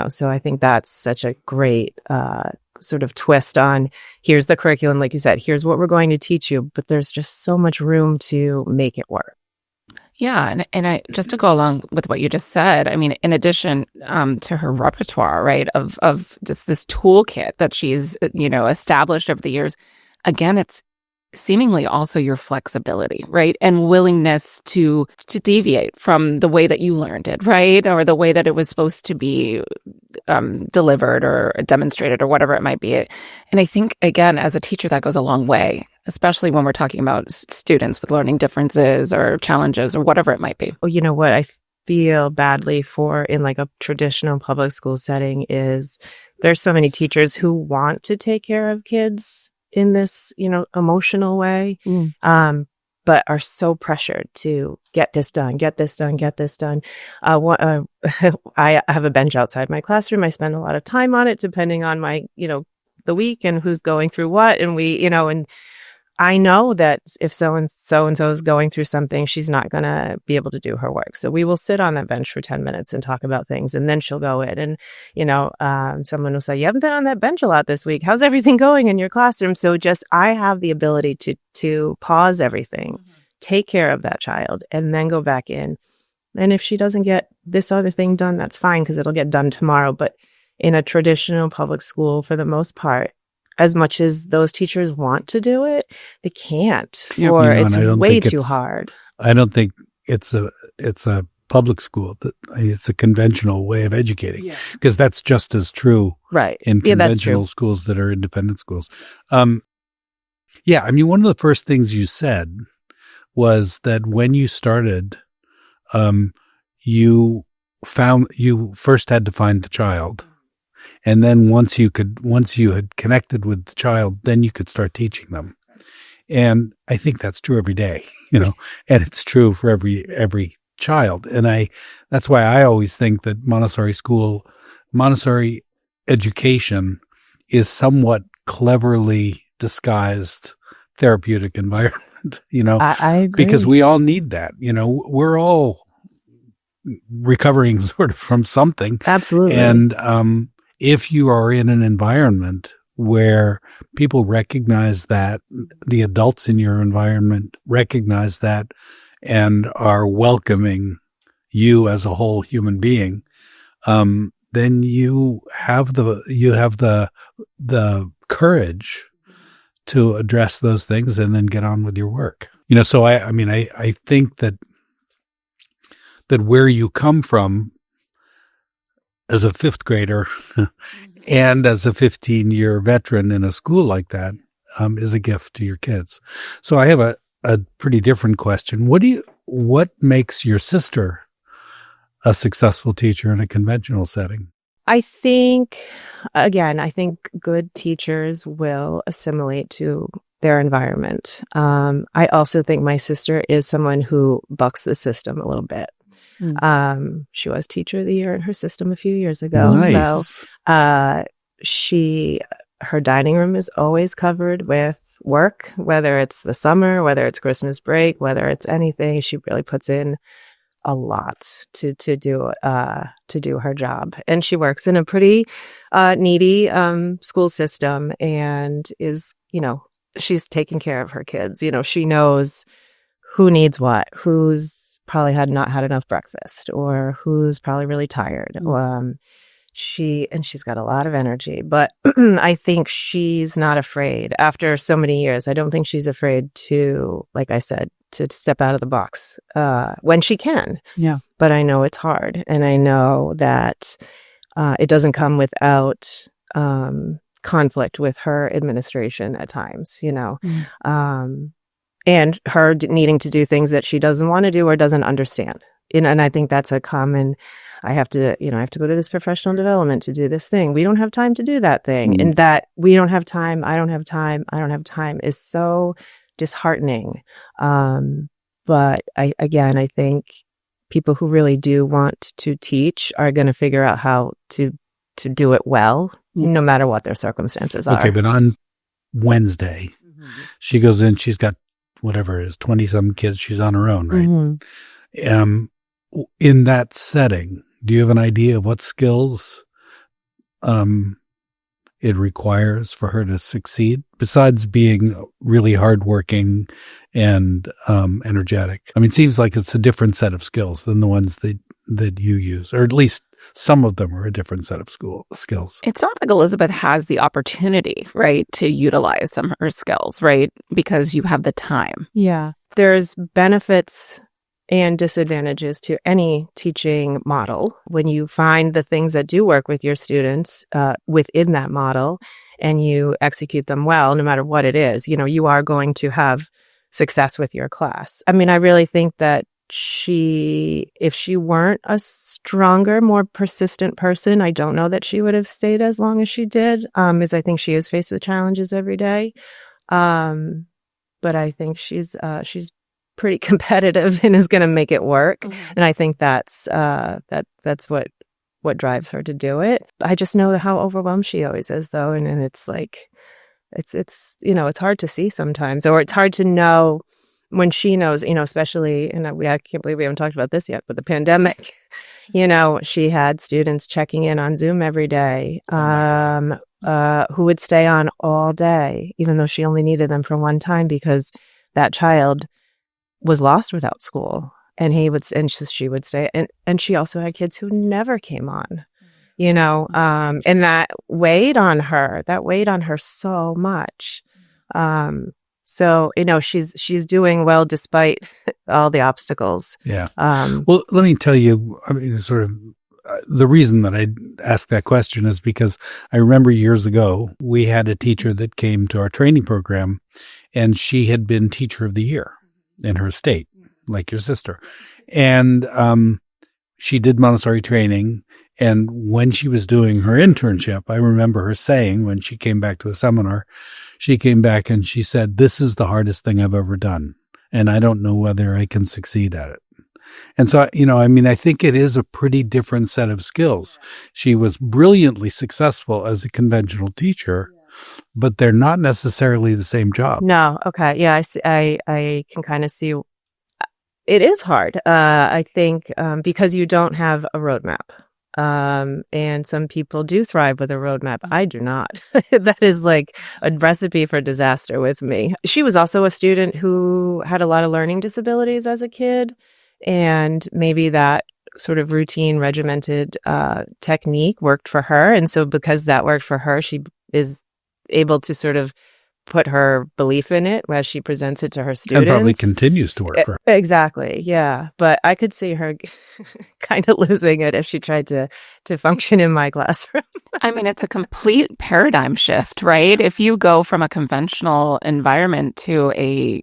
So I think that's such a great sort of twist on, here's the curriculum. Like you said, here's what we're going to teach you, but there's just so much room to make it work. Yeah. And I, just to go along with what you just said, I mean, in addition to her repertoire, right, of just this toolkit that she's, established over the years, again, it's seemingly also your flexibility, right? And willingness to deviate from the way that you learned it, right? Or the way that it was supposed to be delivered or demonstrated or whatever it might be. And I think, again, as a teacher, that goes a long way, especially when we're talking about students with learning differences or challenges or whatever it might be. Oh, you know what I feel badly for in like a traditional public school setting is there's so many teachers who want to take care of kids in this, emotional way, but are so pressured to get this done. I have a bench outside my classroom. I spend a lot of time on it, depending on my, the week and who's going through what. And and I know that if so-and-so is going through something, she's not going to be able to do her work. So we will sit on that bench for 10 minutes and talk about things. And then she'll go in and, someone will say, you haven't been on that bench a lot this week. How's everything going in your classroom? So I have the ability to pause everything, take care of that child, and then go back in. And if she doesn't get this other thing done, that's fine, because it'll get done tomorrow. But in a traditional public school for the most part. As much as those teachers want to do it, they can't, Yeah. or and it's I don't way think too it's hard. I don't think it's a public school. It's a conventional way of educating, because that's just as true Right. in Yeah, that's true. conventional schools that are independent schools. Yeah, I mean, one of the first things you said was that when you started, you first had to find the child. And then once you had connected with the child, then you could start teaching them. And I think that's true every day, and it's true for every child. And that's why I always think that Montessori education is somewhat cleverly disguised therapeutic environment, I agree. because we all need that. We're all recovering sort of from something. Absolutely. And if you are in an environment where people recognize that, the adults in your environment recognize that and are welcoming you as a whole human being, then you have the courage to address those things and then get on with your work. So I think that where you come from as a fifth grader and as a 15-year veteran in a school like that is a gift to your kids. So I have a pretty different question. What makes your sister a successful teacher in a conventional setting? I think good teachers will assimilate to their environment. I also think my sister is someone who bucks the system a little bit. She was teacher of the year in her system a few years ago. Nice. So her dining room is always covered with work, whether it's the summer, whether it's Christmas break, whether it's anything. She really puts in a lot to do her job. And she works in a pretty needy school system, and is, she's taking care of her kids. She knows who needs what, who's probably not had enough breakfast, or who's probably really tired. She's got a lot of energy, but I think she's not afraid after so many years. I don't think she's afraid to, like I said, to step out of the box when she can. Yeah. But I know it's hard, and I know that it doesn't come without conflict with her administration at times, and her needing to do things that she doesn't want to do or doesn't understand. And I think that's a common, I have to go to this professional development to do this thing. We don't have time to do that thing. And that we don't have time, I don't have time is so disheartening. But I think people who really do want to teach are going to figure out how to do it well, no matter what their circumstances are. Okay, but on Wednesday, she goes in, she's got whatever it is, 20-some kids. She's on her own, right? In that setting, do you have an idea of what skills it requires for her to succeed, besides being really hardworking and energetic? I mean, it seems like it's a different set of skills than the ones that you use, or at least some of them are a different set of skills. It sounds like Elizabeth has the opportunity, right, to utilize some of her skills, right, because you have the time. Yeah. There's benefits and disadvantages to any teaching model. When you find the things that do work with your students within that model, and you execute them well, no matter what it is, you are going to have success with your class. I mean, I really think that if she weren't a stronger, more persistent person, I don't know that she would have stayed as long as she did, because I think she is faced with challenges every day. But I think she's pretty competitive and is going to make it work. And I think that's what drives her to do it. I just know how overwhelmed she always is, though. And it's like, it's hard to see sometimes, or it's hard to know when she knows, especially, and I can't believe we haven't talked about this yet, but the pandemic, she had students checking in on Zoom every day, who would stay on all day, even though she only needed them for one time, because that child was lost without school, and she would stay. And she also had kids who never came on, and that weighed on her. That weighed on her so much. So, she's doing well despite all the obstacles. Yeah. Well, let me tell you, I mean, sort of the reason that I asked that question is because I remember years ago, we had a teacher that came to our training program, and she had been teacher of the year in her state, like your sister. And she did Montessori training. And when she was doing her internship, I remember her saying, when she came back to a seminar, she came back and she said, "This is the hardest thing I've ever done. And I don't know whether I can succeed at it." And so, I think it is a pretty different set of skills. She was brilliantly successful as a conventional teacher, but they're not necessarily the same job. No. Okay. Yeah. I can kind of see it is hard. I think, because you don't have a roadmap. And some people do thrive with a roadmap. I do not. That is like a recipe for disaster with me. She was also a student who had a lot of learning disabilities as a kid. And maybe that sort of routine, regimented technique worked for her. And so because that worked for her, she is able to sort of put her belief in it as she presents it to her students. And probably continues to work for her. Exactly. Yeah. But I could see her kind of losing it if she tried to function in my classroom. I mean, it's a complete paradigm shift, right? If you go from a conventional environment to a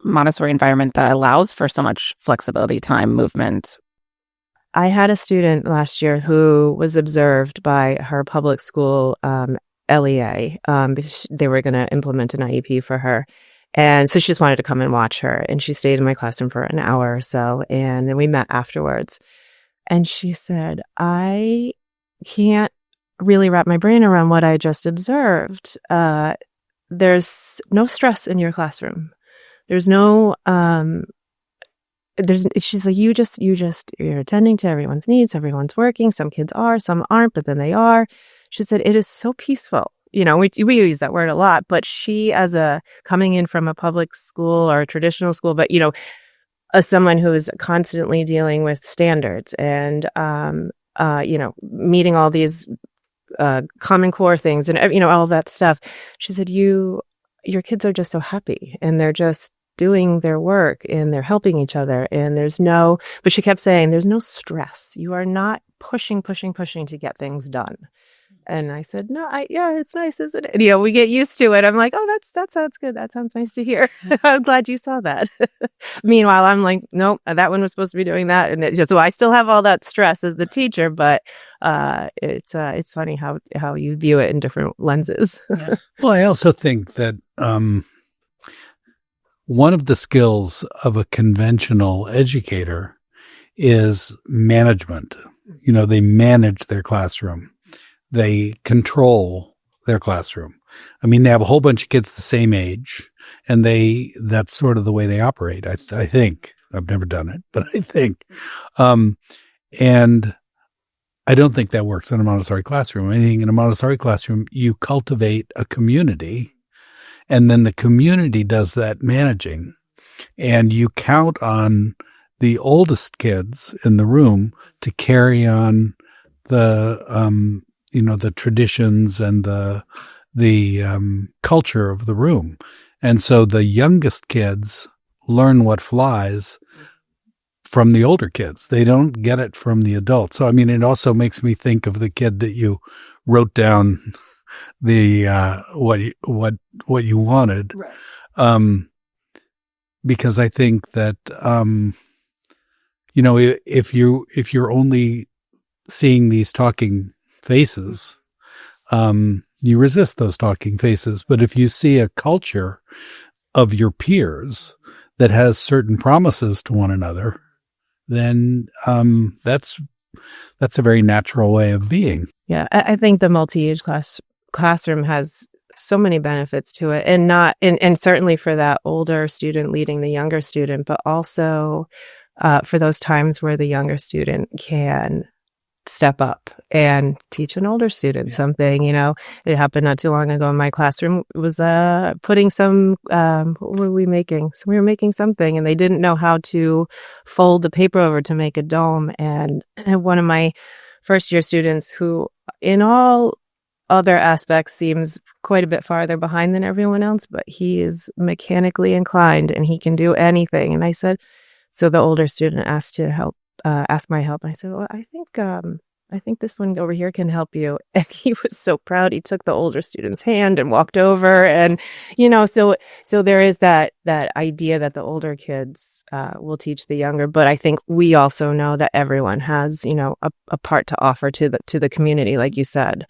Montessori environment that allows for so much flexibility, time, movement. I had a student last year who was observed by her public school LEA. They were going to implement an IEP for her. And so she just wanted to come and watch her. And she stayed in my classroom for an hour or so. And then we met afterwards. And she said, "I can't really wrap my brain around what I just observed. There's no stress in your classroom. There's no, she's like, you're attending to everyone's needs. Everyone's working. Some kids are, some aren't, but then they are." She said, "It is so peaceful." We use that word a lot, but she, coming in from a public school or a traditional school, but, as someone who is constantly dealing with standards and, meeting all these Common Core things and, all that stuff. She said, your kids are just so happy and they're just doing their work and they're helping each other. And but she kept saying, there's no stress. You are not pushing to get things done. And I said, "No, it's nice, isn't it?" We get used to it. I'm like, "Oh, that sounds good. That sounds nice to hear." I'm glad you saw that. Meanwhile, I'm like, "Nope, that one was supposed to be doing that." And so I still have all that stress as the teacher, but it's funny how you view it in different lenses. Yeah. Well, I also think that one of the skills of a conventional educator is management. They manage their classroom. They control their classroom. I mean, they have a whole bunch of kids the same age, and that's sort of the way they operate. I think. I've never done it, but I think. And I don't think that works in a Montessori classroom. I think in a Montessori classroom, you cultivate a community, and then the community does that managing, and you count on the oldest kids in the room to carry on the the traditions and the culture of the room. And so the youngest kids learn what flies from the older kids. They don't get it from the adults. So, I mean, it also makes me think of the kid that you wrote down the, what you wanted. Right. Because I think that, if you're only seeing these talking faces, you resist those talking faces. But if you see a culture of your peers that has certain promises to one another, then that's a very natural way of being. Yeah, I think the multi-age classroom has so many benefits to it, and certainly for that older student leading the younger student, but also for those times where the younger student can step up and teach an older student something. It happened not too long ago in my classroom. It was putting some, what were we making? So we were making something and they didn't know how to fold the paper over to make a dome. And one of my first year students who in all other aspects seems quite a bit farther behind than everyone else, but he is mechanically inclined and he can do anything. And I said, so the older student asked to help, ask my help. I said, well, I think this one over here can help you. And he was so proud. He took the older student's hand and walked over. And, so there is that idea that the older kids will teach the younger. But I think we also know that everyone has, a part to offer to the community, like you said,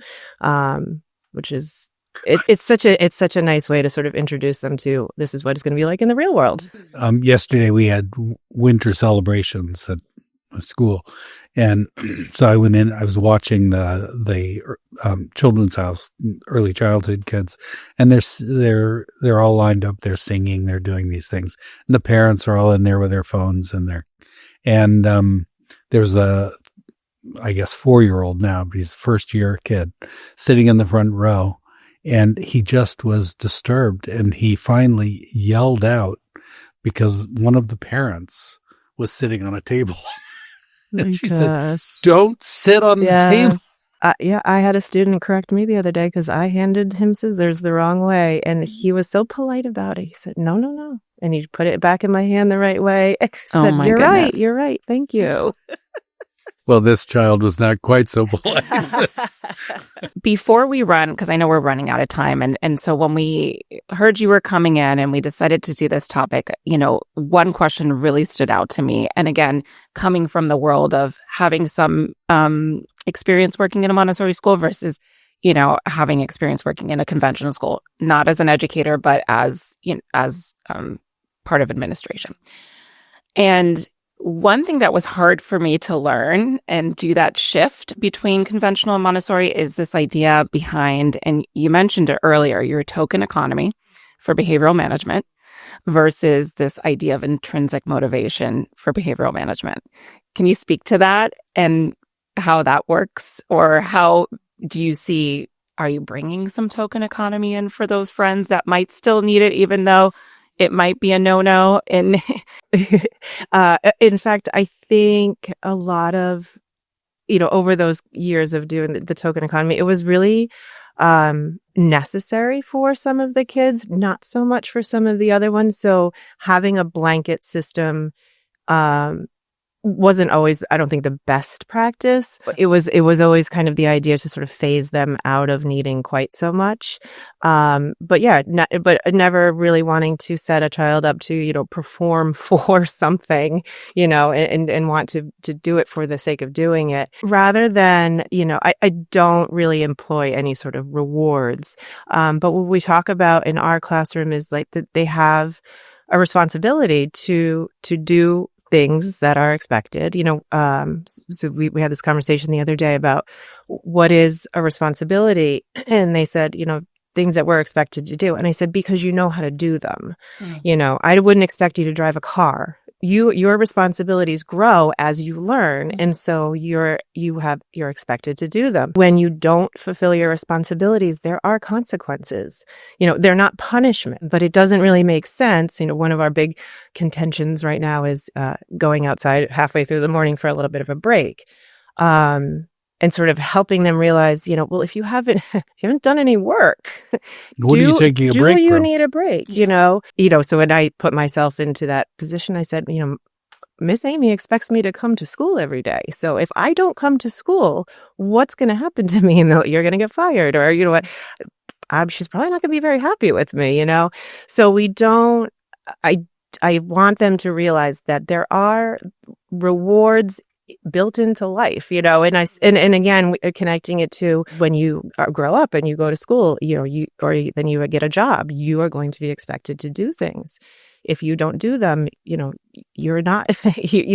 which is it's such a nice way to sort of introduce them to this is what it's going to be like in the real world. Yesterday we had winter celebrations at school, and so I went in. I was watching the children's house, early childhood kids, and they're all lined up. They're singing. They're doing these things. And the parents are all in there with their phones, and there's a, I guess 4-year-old now, but he's a first year kid sitting in the front row, and he just was disturbed, and he finally yelled out because one of the parents was sitting on a table. And she said, "Don't sit on the table." Yeah, I had a student correct me the other day because I handed him scissors the wrong way, and he was so polite about it. He said, "No, no, no," and he put it back in my hand the right way. I said, my goodness. You're right. Thank you." Well, this child was not quite so polite. Before we run, because I know we're running out of time, and so when we heard you were coming in and we decided to do this topic, one question really stood out to me. And again, coming from the world of having some experience working in a Montessori school versus, having experience working in a conventional school, not as an educator, but as part of administration. And one thing that was hard for me to learn and do that shift between conventional and Montessori is this idea behind, and you mentioned it earlier, your token economy for behavioral management versus this idea of intrinsic motivation for behavioral management. Can you speak to that and how that works? Or how do you see, are you bringing some token economy in for those friends that might still need it, even though it might be a no-no? In fact, I think a lot of, over those years of doing the token economy, it was really necessary for some of the kids, not so much for some of the other ones. So having a blanket system wasn't always, I don't think, the best practice. It was always kind of the idea to sort of phase them out of needing quite so much. But yeah, but never really wanting to set a child up to, perform for something, and want to do it for the sake of doing it rather than, I don't really employ any sort of rewards. But what we talk about in our classroom is like that they have a responsibility to do things that are expected. So we had this conversation the other day about what is a responsibility. And they said, things that we're expected to do. And I said, because you know how to do them. I wouldn't expect you to drive a car. Your responsibilities grow as you learn. And so you're expected to do them. When you don't fulfill your responsibilities, there are consequences. They're not punishment, but it doesn't really make sense. One of our big contentions right now is going outside halfway through the morning for a little bit of a break. And sort of helping them realize, well, if you haven't done any work, what are you taking a break from? Do you from? need a break? So when I put myself into that position, I said, Miss Amy expects me to come to school every day. So if I don't come to school, what's going to happen to me? And you're going to get fired, or what? She's probably not going to be very happy with me. So we don't. I want them to realize that there are rewards built into life, and again, connecting it to when you grow up and you go to school, then you get a job, you are going to be expected to do things. If you don't do them, you're not,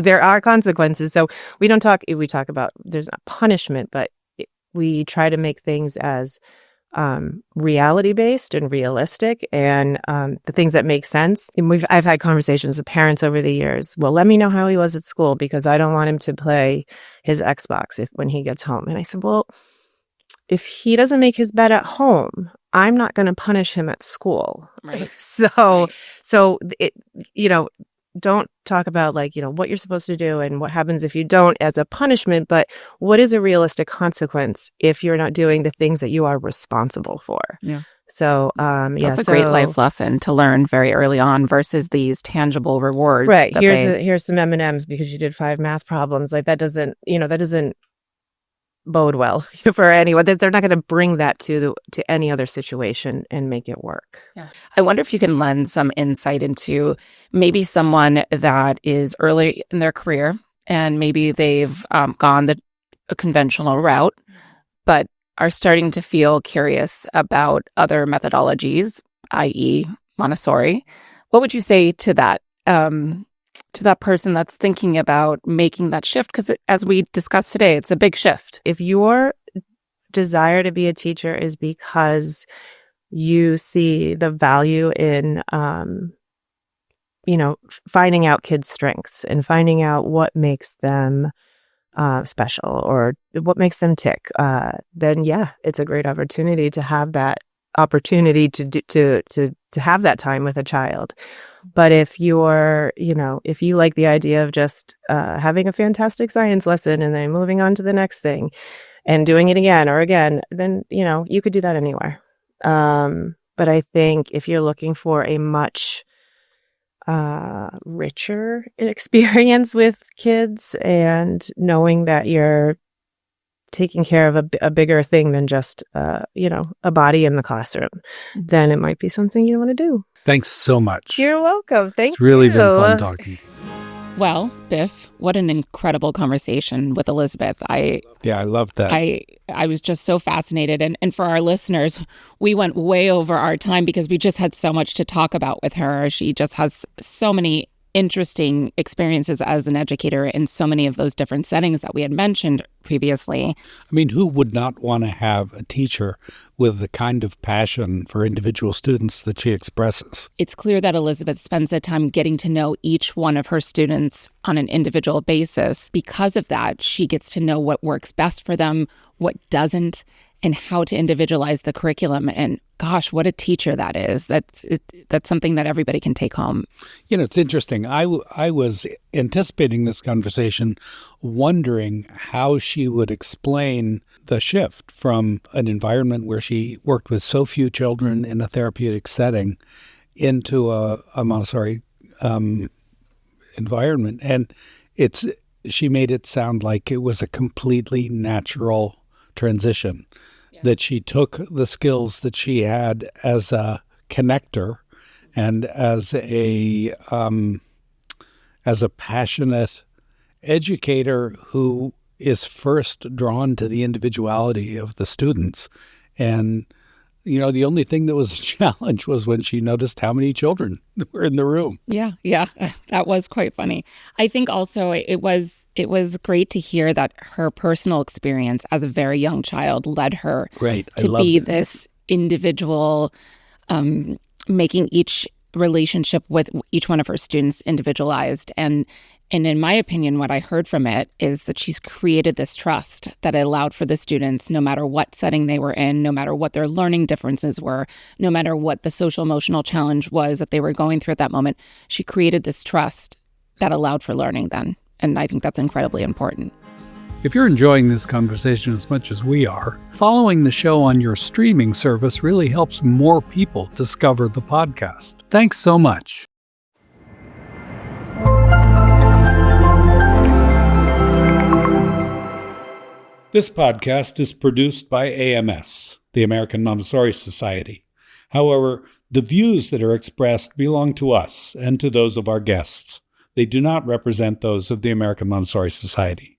there are consequences. So we talk about, there's not punishment, but we try to make things as reality-based and realistic, and the things that make sense. And I've had conversations with parents over the years. Well, let me know how he was at school because I don't want him to play his Xbox when he gets home. And I said, well, if he doesn't make his bed at home, I'm not going to punish him at school. Right. So it, don't talk about like, what you're supposed to do and what happens if you don't as a punishment, but what is a realistic consequence if you're not doing the things that you are responsible for? Yeah. So, That's a great life lesson to learn very early on versus these tangible rewards. Right. Here's some M&Ms because you did 5 math problems. Like that doesn't bode well for anyone. They're not going to bring that to any other situation and make it work. Yeah. I wonder if you can lend some insight into maybe someone that is early in their career and maybe they've gone the conventional route, but are starting to feel curious about other methodologies, i.e. Montessori. What would you say to that person that's thinking about making that shift? Because as we discussed today, it's a big shift. If your desire to be a teacher is because you see the value in, finding out kids' strengths and finding out what makes them special or what makes them tick, then yeah, it's a great opportunity to have that opportunity to have that time with a child. But if if you like the idea of just having a fantastic science lesson and then moving on to the next thing and doing it again or again, then you could do that anywhere. But I think if you're looking for a much richer experience with kids and knowing that you're taking care of a bigger thing than just a body in the classroom, then it might be something you want to do. Thanks so much. You're welcome. Thank you. It's really been fun talking to you. Well, Biff, what an incredible conversation with Elizabeth. I loved that. I was just so fascinated. And for our listeners, we went way over our time because we just had so much to talk about with her. She just has so many interesting experiences as an educator in so many of those different settings that we had mentioned previously. I mean, who would not want to have a teacher with the kind of passion for individual students that she expresses? It's clear that Elizabeth spends the time getting to know each one of her students on an individual basis. Because of that, she gets to know what works best for them, what doesn't, and how to individualize the curriculum. And gosh, what a teacher that is. That's something that everybody can take home. It's interesting. I was anticipating this conversation, wondering how she would explain the shift from an environment where she worked with so few children in a therapeutic setting into a Montessori environment. And she made it sound like it was a completely natural transition. That she took the skills that she had as a connector and as a passionate educator who is first drawn to the individuality of the students. And, the only thing that was a challenge was when she noticed how many children were in the room. Yeah, that was quite funny. I think also it was great to hear that her personal experience as a very young child led her to be this individual, making each relationship with each one of her students individualized. And in my opinion, what I heard from it is that she's created this trust that allowed for the students, no matter what setting they were in, no matter what their learning differences were, no matter what the social emotional challenge was that they were going through at that moment, she created this trust that allowed for learning then. And I think that's incredibly important. If you're enjoying this conversation as much as we are, following the show on your streaming service really helps more people discover the podcast. Thanks so much. This podcast is produced by AMS, the American Montessori Society. However, the views that are expressed belong to us and to those of our guests. They do not represent those of the American Montessori Society.